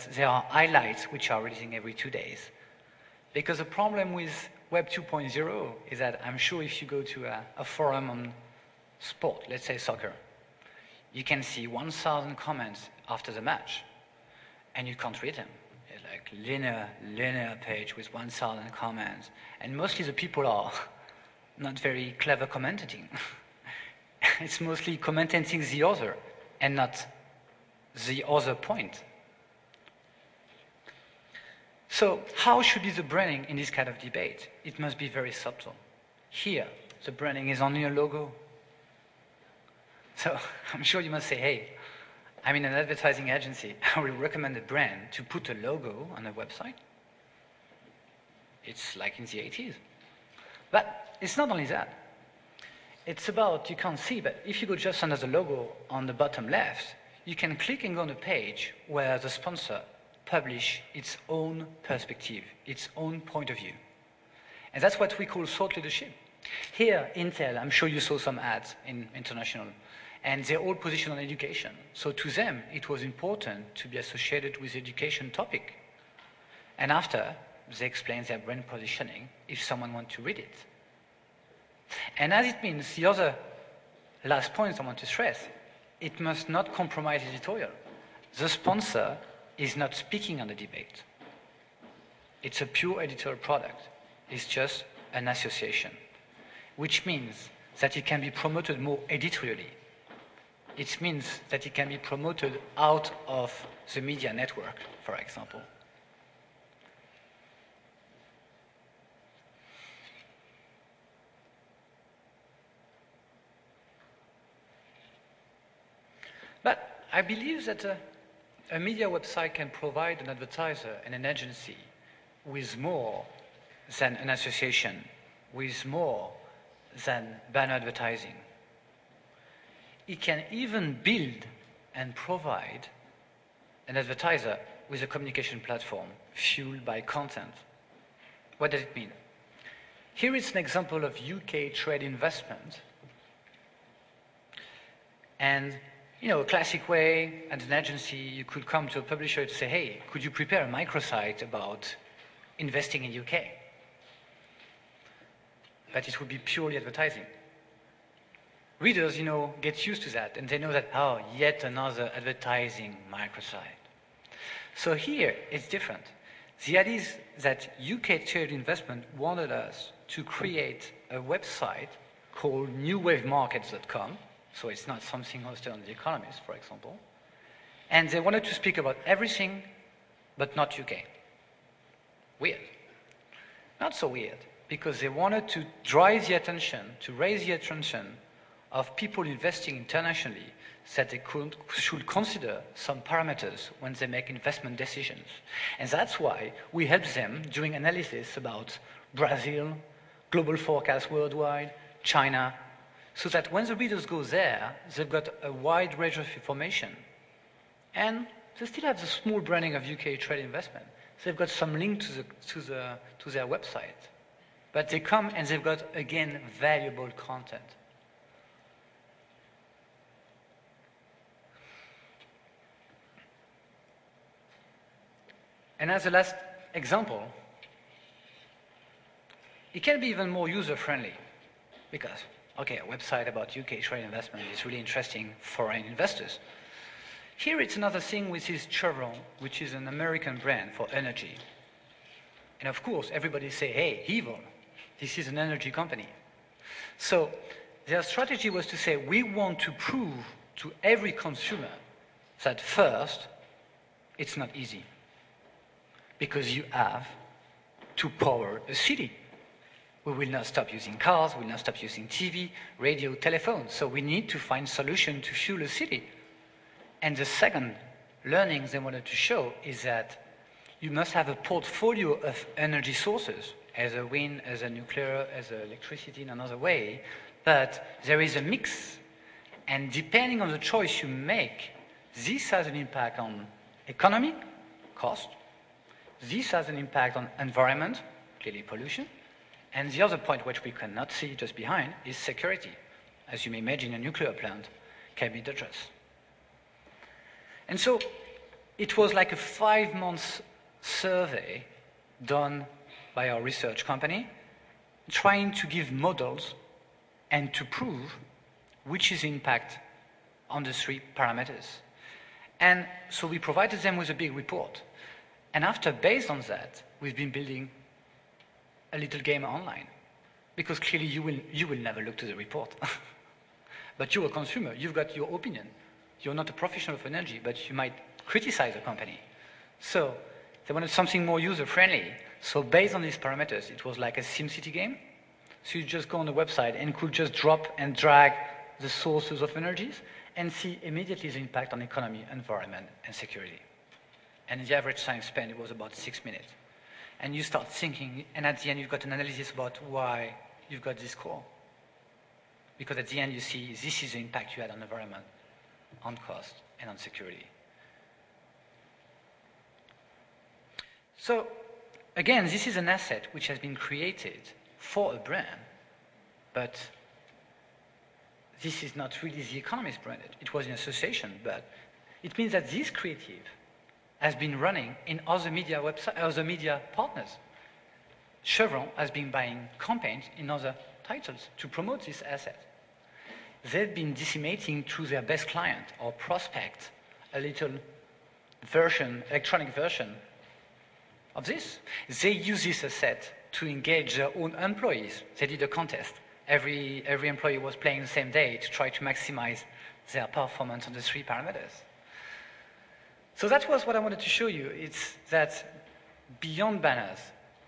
that there are highlights which are releasing every 2 days. Because the problem with Web 2.0 is that I'm sure if you go to a forum on sport, let's say soccer, you can see 1,000 comments after the match, and you can't read them. It's like linear page with 1,000 comments, and mostly the people are not very clever commenting. It's mostly commenting the other, and not the other point. So how should be the branding in this kind of debate? It must be very subtle. Here, the branding is only a logo. So I'm sure you must say, hey, I'm in an advertising agency. I will recommend a brand to put a logo on a website. It's like in the 80s. But it's not only that. It's about, you can't see, but if you go just under the logo on the bottom left, you can click and go on the page where the sponsor publish its own perspective, its own point of view. And that's what we call thought leadership. Here, Intel, I'm sure you saw some ads in International, and they're all positioned on education. So to them, it was important to be associated with the education topic. And after, they explain their brand positioning if someone wants to read it. And as it means, the other last point I want to stress, it must not compromise editorial. The sponsor is not speaking on the debate. It's a pure editorial product. It's just an association, which means that it can be promoted more editorially. It means that it can be promoted out of the media network, for example. But I believe that a media website can provide an advertiser and an agency with more than an association, with more than banner advertising. It can even build and provide an advertiser with a communication platform fueled by content. What does it mean? Here is an example of UK trade investment. And you know, a classic way, as an agency, you could come to a publisher to say, hey, could you prepare a microsite about investing in UK? But it would be purely advertising. Readers, you know, get used to that, and they know that, oh, yet another advertising microsite. So here, it's different. The idea is that UK trade investment wanted us to create a website called newwavemarkets.com. So it's not something hosted on The Economist, for example. And they wanted to speak about everything, but not UK. Weird. Not so weird, because they wanted to drive the attention, to raise the attention of people investing internationally, that they should consider some parameters when they make investment decisions. And that's why we help them doing analysis about Brazil, global forecast worldwide, China, so that when the readers go there, they've got a wide range of information. And they still have the small branding of UK trade investment. They've got some link to their website. But they come and they've got, again, valuable content. And as a last example, it can be even more user-friendly because okay, a website about UK trade investment is really interesting for foreign investors. Here it's another thing which is Chevron, which is an American brand for energy. And of course, everybody say, hey, evil, this is an energy company. So their strategy was to say, we want to prove to every consumer that first, it's not easy. Because you have to power a city. We will not stop using cars, we will not stop using TV, radio, telephone. So we need to find solutions to fuel a city. And the second learning they wanted to show is that you must have a portfolio of energy sources, as a wind, as a nuclear, as electricity in another way, but there is a mix. And depending on the choice you make, this has an impact on economy, cost. This has an impact on environment, clearly pollution. And the other point which we cannot see just behind is security. As you may imagine, a nuclear plant can be dangerous. And so It was like a 5-month survey done by our research company, trying to give models and to prove which is the impact on the 3 parameters. And so we provided them with a big report. And after, based on that, we've been building a little game online. Because clearly you will never look to the report. But you're a consumer, you've got your opinion. You're not a professional of energy, but you might criticize a company. So they wanted something more user-friendly. So based on these parameters, it was like a SimCity game. So you just go on the website and could just drop and drag the sources of energies and see immediately the impact on economy, environment, and security. And the average time spent, it was about 6 minutes. And you start thinking, and at the end you've got an analysis about why you've got this score. Because at the end you see this is the impact you had on environment, on cost, and on security. So, again, this is an asset which has been created for a brand, but this is not really the Economist branded. It was in association, but it means that this creative has been running in other media partners. Chevron has been buying campaigns in other titles to promote this asset. They've been disseminating to their best client or prospect a little version, electronic version of this. They use this asset to engage their own employees. They did a contest. Every employee was playing the same day to try to maximize their performance on the 3 parameters. So that was what I wanted to show you. It's that beyond banners,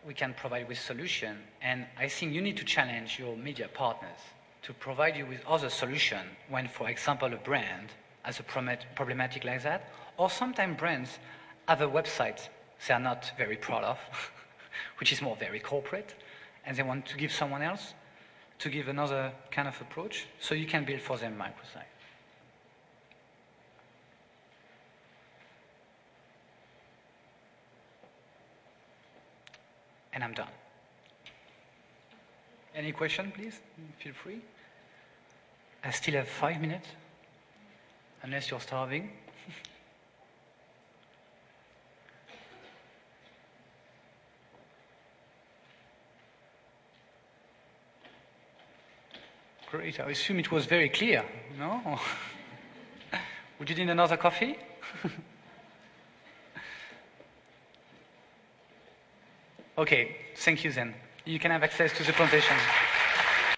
we can provide with solution, and I think you need to challenge your media partners to provide you with other solution when, for example, a brand has a problematic like that, or sometimes brands have a website they are not very proud of, which is more very corporate, and they want to give someone else to give another kind of approach, so you can build for them microsite. And I'm done. Any question, please? Feel free. I still have 5 minutes, unless you're starving. Great, I assume it was very clear, no? Would you need another coffee? Okay, thank you then. You can have access to the presentation.